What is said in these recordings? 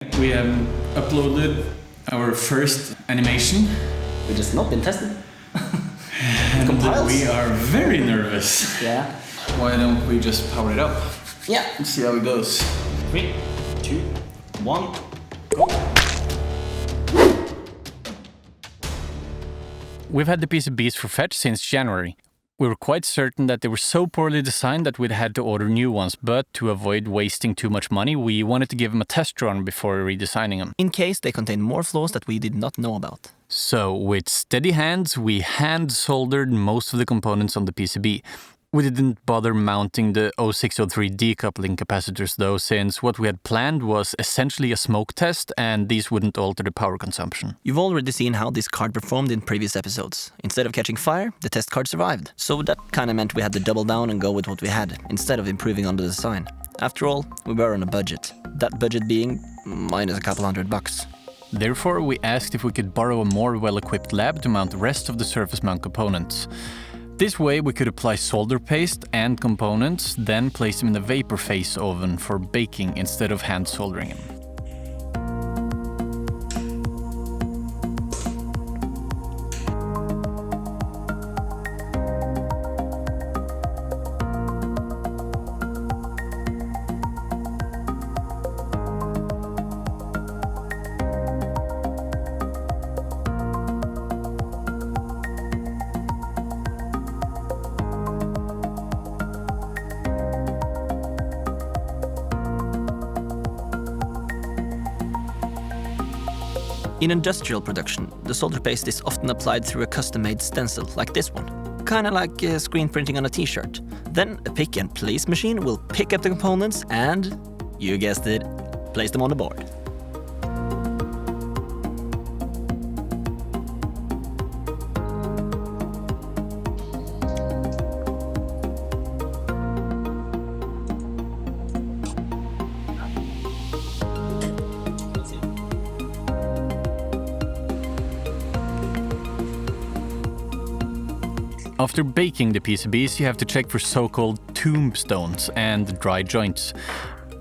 We have uploaded our first animation. Which has not been tested. And we are very nervous. Yeah. Why don't we just power it up? Yeah. Let's see how it goes. 3, 2, 1, go. We've had the PCBs for fetch since January. We were quite certain that they were so poorly designed that we'd had to order new ones, but to avoid wasting too much money, we wanted to give them a test run before redesigning them. In case they contain more flaws that we did not know about. So, with steady hands, we hand-soldered most of the components on the PCB. We didn't bother mounting the 0603 decoupling capacitors though, since what we had planned was essentially a smoke test and these wouldn't alter the power consumption. You've already seen how this card performed in previous episodes. Instead of catching fire, the test card survived. So that kinda meant we had to double down and go with what we had, instead of improving on the design. After all, we were on a budget. That budget being minus a couple $100. Therefore, we asked if we could borrow a more well-equipped lab to mount the rest of the surface mount components. This way we could apply solder paste and components, then place them in the vapor phase oven for baking instead of hand soldering them. In industrial production, the solder paste is often applied through a custom-made stencil, like this one. Kinda like screen printing on a t-shirt. Then a pick and place machine will pick up the components and, you guessed it, place them on the board. After baking the PCBs, you have to check for so-called tombstones and dry joints.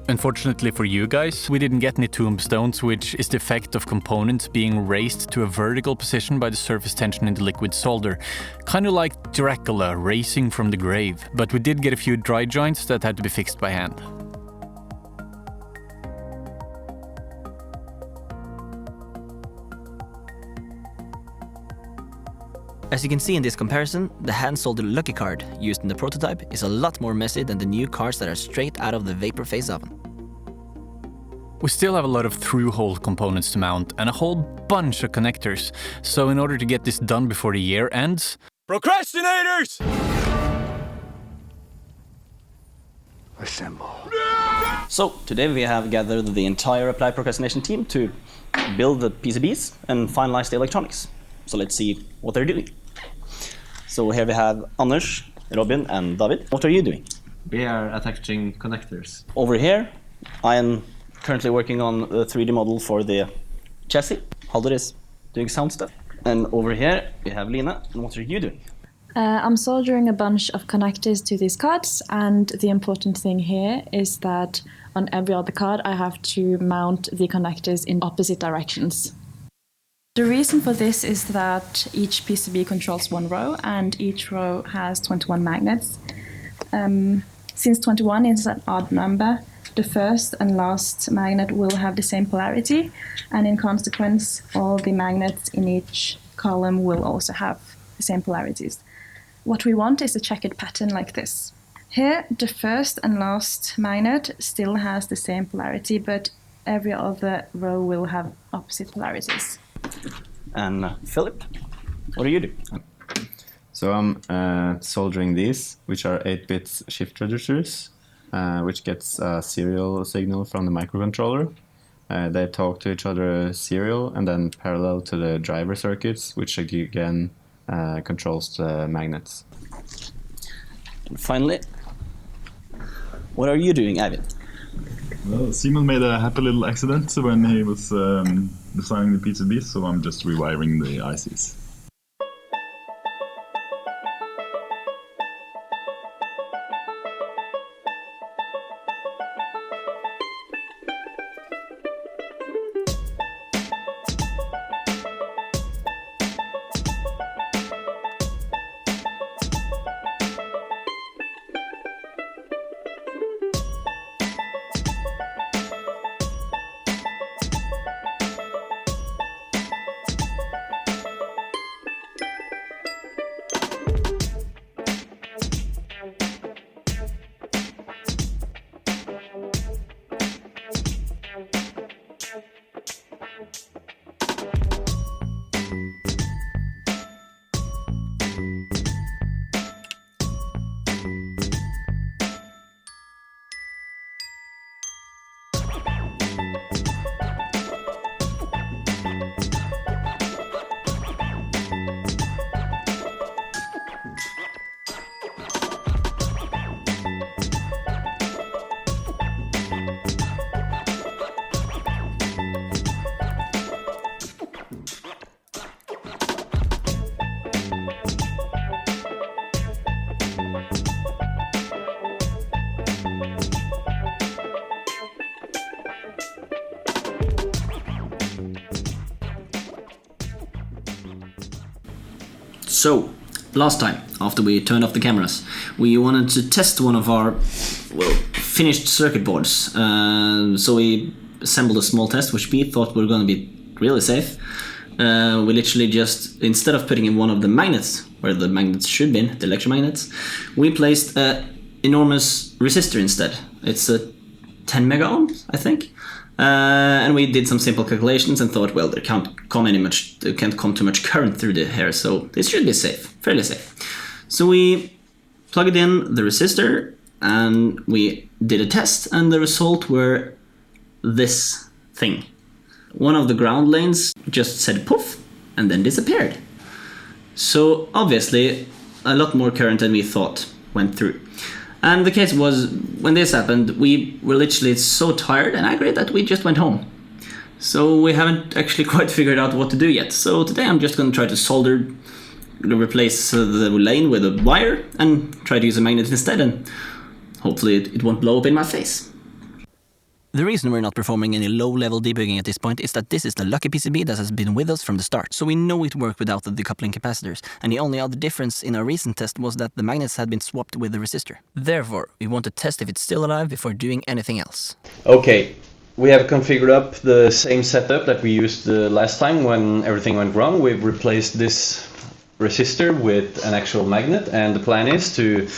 Unfortunately for you guys, we didn't get any tombstones, which is the effect of components being raised to a vertical position by the surface tension in the liquid solder. Kinda like Dracula raising from the grave, but we did get a few dry joints that had to be fixed by hand. As you can see in this comparison, the hand-soldered Lucky card used in the prototype is a lot more messy than the new cards that are straight out of the vapor phase oven. We still have a lot of through-hole components to mount and a whole bunch of connectors, so in order to get this done before the year ends... Procrastinators! Assemble. So, today we have gathered the entire Applied Procrastination team to build the PCBs and finalize the electronics. So let's see what they're doing. So here we have Anders, Robin and David. What are you doing? We are attaching connectors. Over here, I am currently working on the 3D model for the chassis. Halder is doing sound stuff. And over here, we have Lina. And what are you doing? I'm soldering a bunch of connectors to these cards, and the important thing here is that on every other card I have to mount the connectors in opposite directions. The reason for this is that each PCB controls one row and each row has 21 magnets. Since 21 is an odd number, the first and last magnet will have the same polarity, and in consequence all the magnets in each column will also have the same polarities. What we want is a checkered pattern like this. Here the first and last magnet still has the same polarity, but every other row will have opposite polarities. And Philip, what are you doing? So I'm soldering these, which are 8-bit shift registers, which gets a serial signal from the microcontroller. They talk to each other serial and then parallel to the driver circuits, which again controls the magnets. And finally, what are you doing, Eivind? Well, Simon made a happy little accident when he was designing the PCBs, so I'm just rewiring the ICs. So, last time, after we turned off the cameras, we wanted to test one of our, well, finished circuit boards. So we assembled a small test, which we thought were going to be really safe. We literally just, instead of putting in one of the magnets, where the magnets should be, the electromagnets, we placed an enormous resistor instead. It's a 10 mega ohms, I think. And we did some simple calculations and thought, well, there can't come too much current through the hair, so this should be safe, fairly safe. So we plugged in the resistor and we did a test, and the result were this thing. One of the ground lanes just said poof and then disappeared. So obviously a lot more current than we thought went through. And the case was, when this happened, we were literally so tired and angry that we just went home. So we haven't actually quite figured out what to do yet. So today I'm just going to try to replace the lane with a wire and try to use a magnet instead, and hopefully it won't blow up in my face. The reason we're not performing any low-level debugging at this point is that this is the lucky PCB that has been with us from the start, so we know it worked without the decoupling capacitors, and the only other difference in our recent test was that the magnets had been swapped with the resistor. Therefore, we want to test if it's still alive before doing anything else. Okay, we have configured up the same setup that we used last time when everything went wrong. We've replaced this resistor with an actual magnet, and the plan is to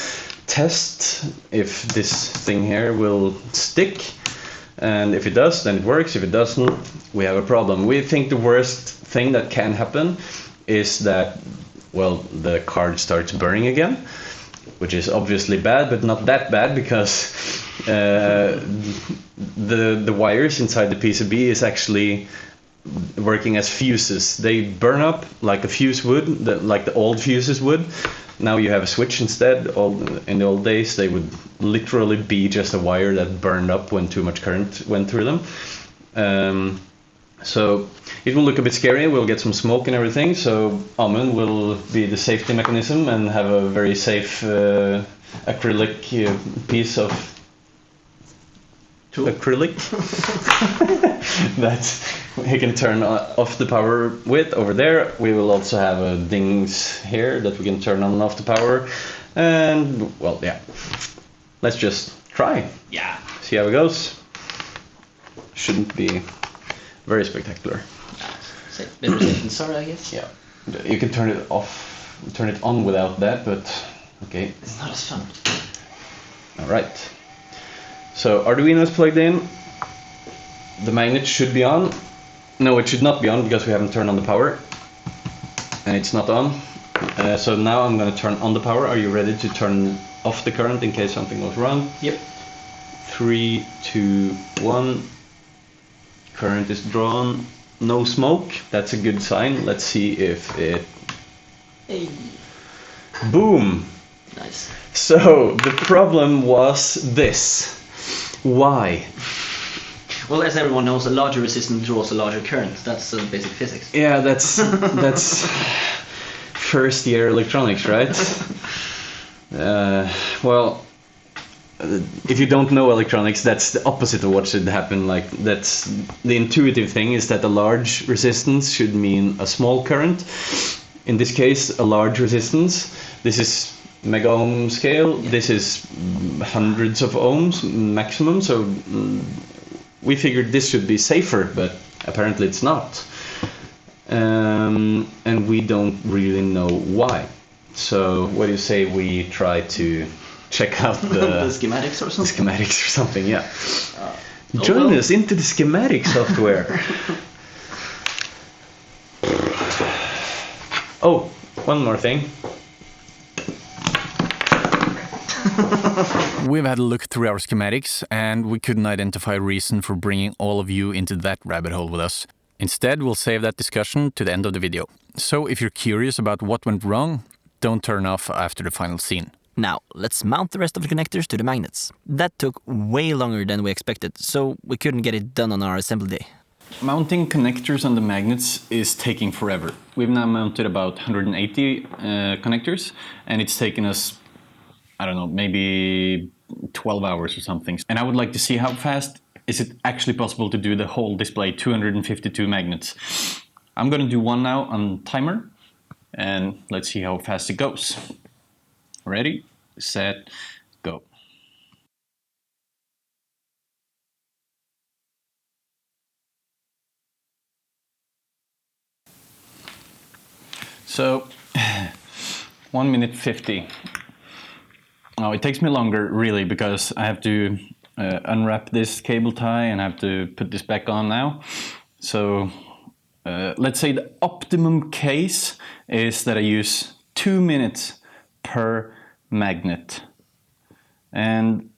test if this thing here will stick. And if it does, then it works. If it doesn't, we have a problem. We think the worst thing that can happen is that, well, the card starts burning again, which is obviously bad, but not that bad, because the wires inside the PCB is actually working as fuses. They burn up like a fuse would, like the old fuses would. Now you have a switch instead. In the old days, they would literally be just a wire that burned up when too much current went through them. So it will look a bit scary. We'll get some smoke and everything. So Amund will be the safety mechanism and have a very safe acrylic piece of acrylic that he can turn off the power with over there. We will also have a dings here that we can turn on and off the power. And, well, yeah. Let's just try. Yeah. See how it goes. Shouldn't be very spectacular. Better safe than sorry, I guess. Yeah. You can turn it off, turn it on without that, but okay. It's not as fun. Alright. So Arduino is plugged in. The magnet should be on. No, it should not be on because we haven't turned on the power. And it's not on. So now I'm going to turn on the power. Are you ready to turn off the current in case something goes wrong? Yep. 3, 2, 1. Current is drawn. No smoke. That's a good sign. Let's see if it... Hey. Boom! Nice. So the problem was this. Why? Well, as everyone knows, a larger resistance draws a larger current. That's basic physics. Yeah, that's first year electronics, right? Well, if you don't know electronics, that's the opposite of what should happen. Like, that's the intuitive thing is that a large resistance should mean a small current. In this case, a large resistance. This is mega ohm scale. Yeah. This is hundreds of ohms maximum. So we figured this should be safer, but apparently it's not. And we don't really know why. So what do you say we try to check out the schematics or something? Schematics or something, yeah. Join us into the schematic software. Oh, one more thing. We've had a look through our schematics, and we couldn't identify a reason for bringing all of you into that rabbit hole with us. Instead, we'll save that discussion to the end of the video. So if you're curious about what went wrong, don't turn off after the final scene. Now, let's mount the rest of the connectors to the magnets. That took way longer than we expected, so we couldn't get it done on our assembly day. Mounting connectors on the magnets is taking forever. We've now mounted about 180 connectors, and it's taken us, I don't know, maybe 12 hours or something. And I would like to see how fast is it actually possible to do the whole display, 252 magnets. I'm gonna do one now on timer, and let's see how fast it goes. Ready, set, go. So, 1 minute 50. Now it takes me longer, really, because I have to unwrap this cable tie and I have to put this back on now. So, let's say the optimum case is that I use 2 minutes per magnet. And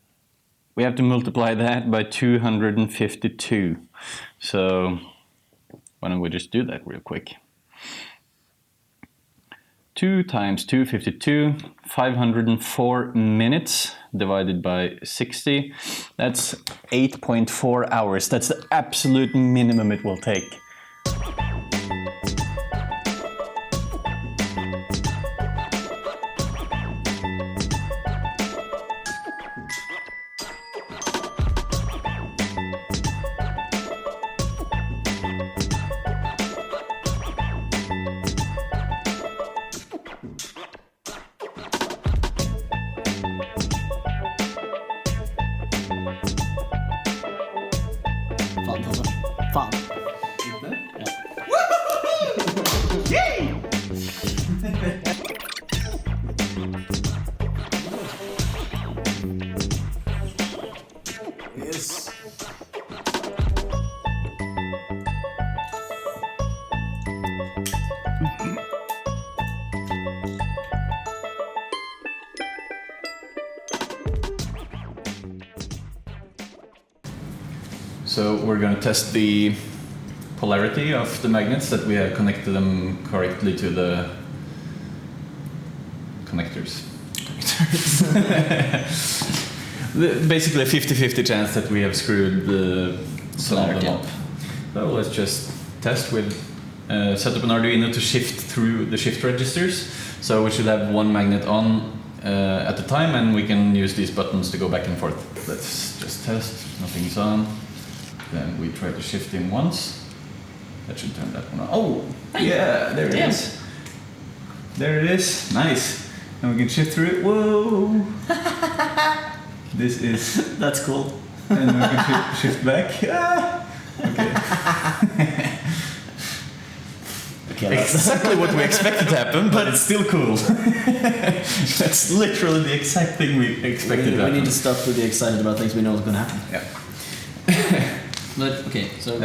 we have to multiply that by 252. So, why don't we just do that real quick? 2 times 252, 504 minutes divided by 60. That's 8.4 hours. That's the absolute minimum it will take. Fan. Yes. So we're going to test the polarity of the magnets, that we have connected them correctly to the connectors. Basically a 50-50 chance that we have screwed some of them up. So let's just test with set up an Arduino to shift through the shift registers. So we should have one magnet on at a time, and we can use these buttons to go back and forth. Let's just test, nothing's on. Then we try to shift in once. That should turn that one on. Oh, yeah, there it is. There it is, nice. And we can shift through it, whoa. This is... That's cool. And we can shift back. Ah. Okay. Exactly what we expected to happen, but it's still cool. That's literally the exact thing we expected to happen. We need to stop to be excited about things we know is going to happen. Yeah. But, okay, so...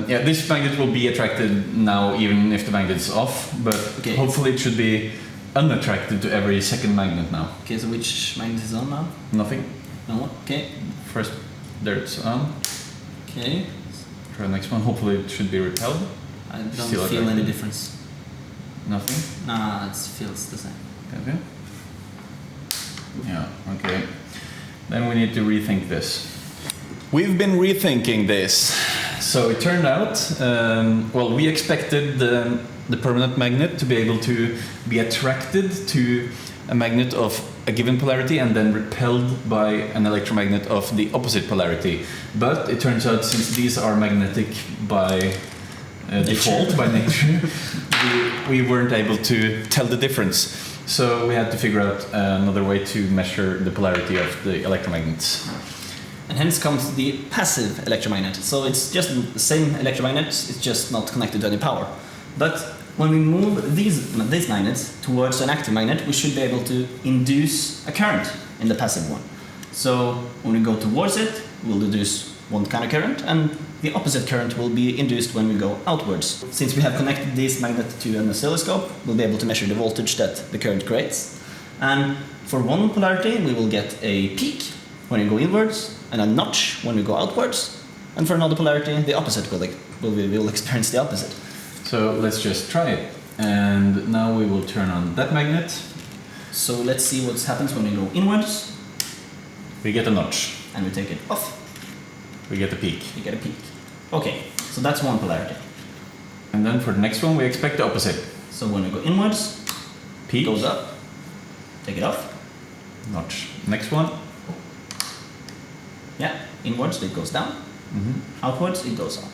yeah, this magnet will be attracted now even if the magnet's off, but hopefully it should be unattracted to every second magnet now. Okay, so which magnet is on now? Nothing. No one? Okay. First, there it's on. Okay. Try the next one, hopefully it should be repelled. I don't Still feel any difference. Nothing? Nah, it feels the same. Okay. Yeah, okay. Then we need to rethink this. We've been rethinking this. So it turned out, well, we expected the permanent magnet to be able to be attracted to a magnet of a given polarity and then repelled by an electromagnet of the opposite polarity. But it turns out, since these are magnetic by default, by nature, we weren't able to tell the difference. So we had to figure out another way to measure the polarity of the electromagnets. And hence comes the passive electromagnet. So it's just the same electromagnet, it's just not connected to any power. But when we move these magnets towards an active magnet, we should be able to induce a current in the passive one. So when we go towards it, we'll induce one kind of current, and the opposite current will be induced when we go outwards. Since we have connected this magnet to an oscilloscope, we'll be able to measure the voltage that the current creates. And for one polarity, we will get a peak when we go inwards, and a notch when we go outwards. And for another polarity, the opposite will experience the opposite. So let's just try it. And now we will turn on that magnet. So let's see what happens when we go inwards. We get a notch. And we take it off. We get a peak. You get a peak. Okay, so that's one polarity. And then for the next one, we expect the opposite. So when we go inwards, Peak. goes up. Take it off. Notch. Next one. Yeah, inwards it goes down. Outwards it goes up.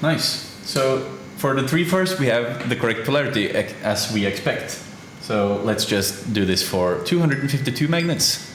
Nice. So for the three first, we have the correct polarity as we expect. So let's just do this for 252 magnets.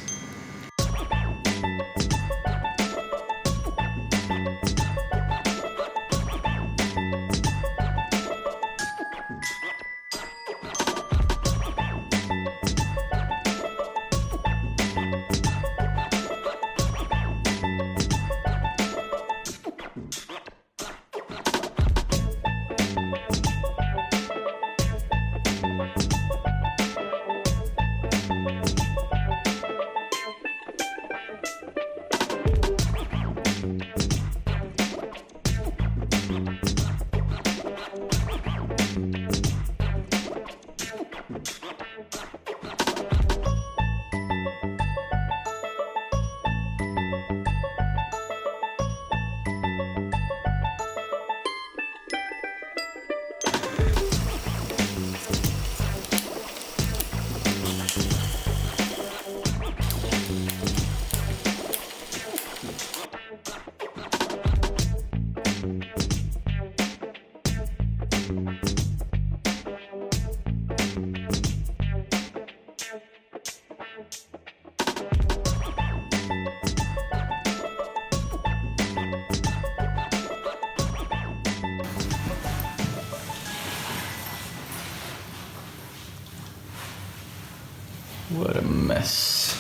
What a mess.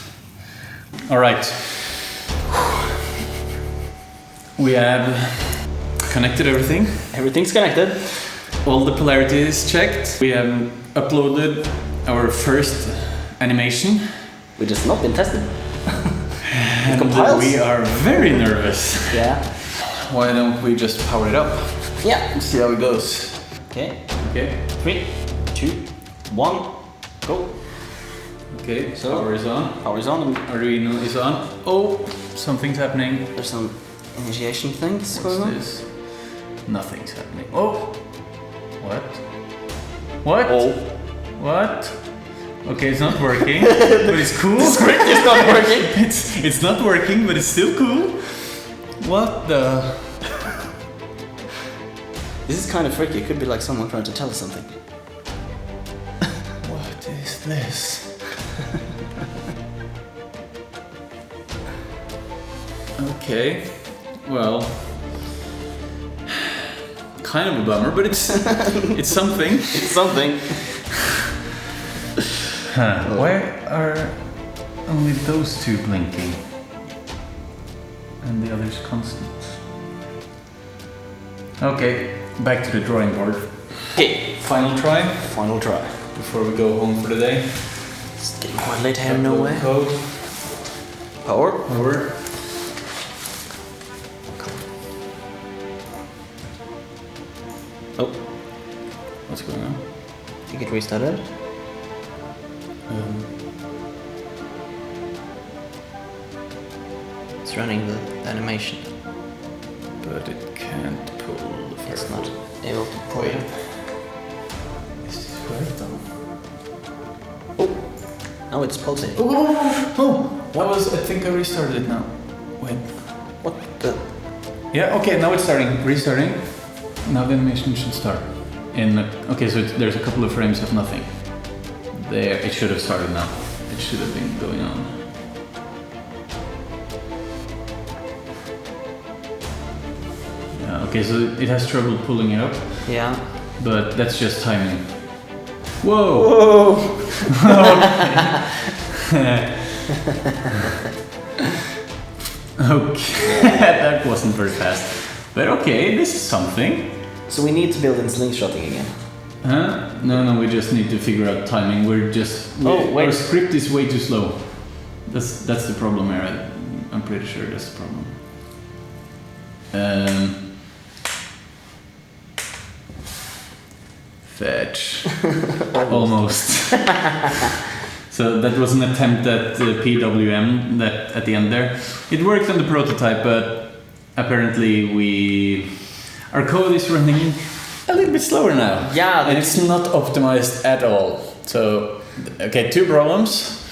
All right. We have connected everything. Everything's connected. All the polarity is checked. We have uploaded our first animation. Which has not been tested. And compiles. we are very nervous. Yeah. Why don't we just power it up? Yeah. See how it goes. Okay. Okay. 3, 2, 1, go. Okay, So- power is on. Power is on. Arduino is on. Oh, something's happening. There's some initiation things What's going on. this? Nothing's happening. Oh! What? What? Oh. What? Okay, it's not working, but it's cool. It's not working. It's not working, but it's still cool. What the? This is kind of freaky. It could be like someone trying to tell us something. What is this? Okay, well, kind of a bummer, but it's something. It's something. Why are only those two blinking and the others constant? Okay, back to the drawing board. Okay, Final try final try. before we go home for the day. It's getting quite late here, no way. Code. Power. Over. Oh, What's going on? I think it restarted. It's running the animation. But it can't pull the It's ferrofluid. not able to pull it up. Is this right though? Now it's pulsating. Oh! I think I restarted it now. Wait. What the? Yeah, okay, now it's starting. Restarting. Now the animation should start. Okay, so there's a couple of frames of nothing. There, it should have started now. It should have been going on. Yeah, okay, so it has trouble pulling it up, Yeah. but that's just timing. Whoa! Okay, that wasn't very fast. But okay, this is something. So we need to build in slingshotting again. No, we just need to figure out timing. Wait. Our script is way too slow. That's the problem here. I'm pretty sure that's the problem. Fetch. Almost. So that was an attempt at PWM that at the end there. It worked on the prototype, but apparently our code is running a little bit slower now. Yeah, and it's not optimized at all. So, okay, two problems.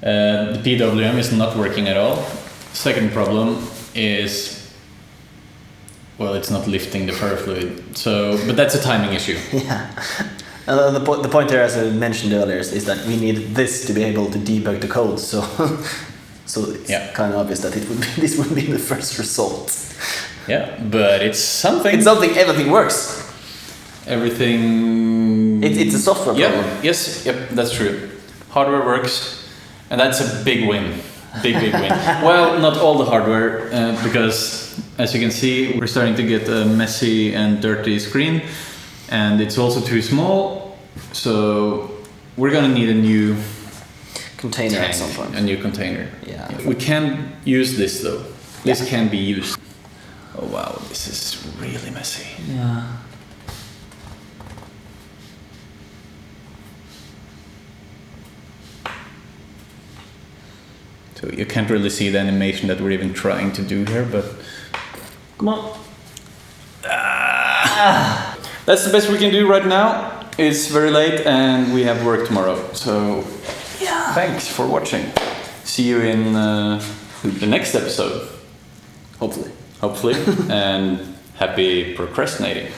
The PWM is not working at all. Second problem is, well, it's not lifting the ferrofluid. So, but that's a timing issue. Yeah. The point there, as I mentioned earlier, is that we need this to be able to debug the code. So it's kind of obvious that this would be the first result. Yeah, but it's something. It's something. Everything works. Everything. It's a software problem. Yep, that's true. Hardware works, and that's a big win. Big win. Well, not all the hardware, because as you can see, we're starting to get a messy and dirty screen. And it's also too small, so we're gonna need a new container at some point. A new container. Yeah. We can use this though. This can be used. Oh wow, this is really messy. Yeah. So you can't really see the animation that we're even trying to do here, but Come on. That's the best we can do right now. It's very late and we have work tomorrow. So thanks for watching. See you in the next episode. Hopefully. And happy procrastinating.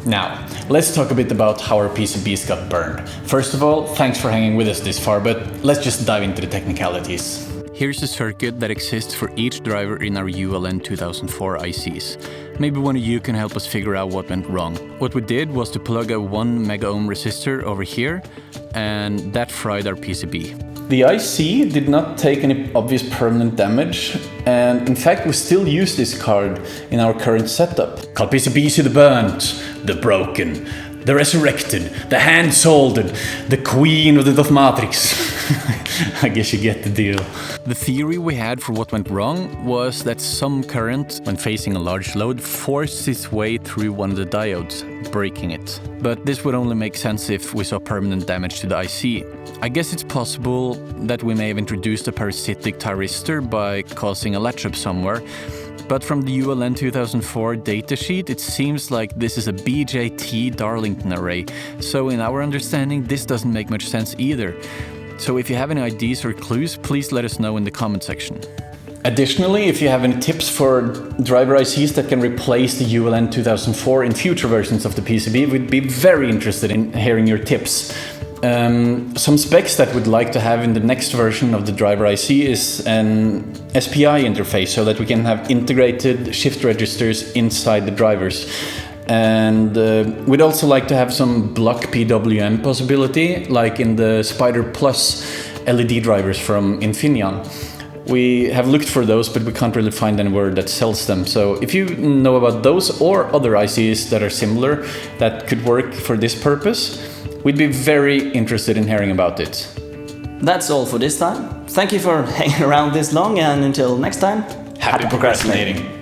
Now, let's talk a bit about how our PCBs got burned. First of all, thanks for hanging with us this far, but let's just dive into the technicalities. Here's a circuit that exists for each driver in our ULN 2004 ICs. Maybe one of you can help us figure out what went wrong. What we did was to plug a 1 mega ohm resistor over here, and that fried our PCB. The IC did not take any obvious permanent damage, and in fact we still use this card in our current setup. Called PCBs to the burnt, the broken, the resurrected, the hand-soldered, the queen of the dogmatics. I guess you get the deal. The theory we had for what went wrong was that some current, when facing a large load, forced its way through one of the diodes, breaking it. But this would only make sense if we saw permanent damage to the IC. I guess it's possible that we may have introduced a parasitic thyristor by causing a latch up somewhere. But from the ULN 2004 datasheet, it seems like this is a BJT Darlington array. So in our understanding, this doesn't make much sense either. So if you have any ideas or clues, please let us know in the comment section. Additionally, if you have any tips for driver ICs that can replace the ULN 2004 in future versions of the PCB, we'd be very interested in hearing your tips. Some specs that we'd like to have in the next version of the driver IC is an SPI interface so that we can have integrated shift registers inside the drivers. And we'd also like to have some block PWM possibility, like in the Spider Plus LED drivers from Infineon. We have looked for those, but we can't really find anywhere that sells them. So if you know about those or other ICs that are similar that could work for this purpose, we'd be very interested in hearing about it. That's all for this time. Thank you for hanging around this long, and until next time, Happy procrastinating.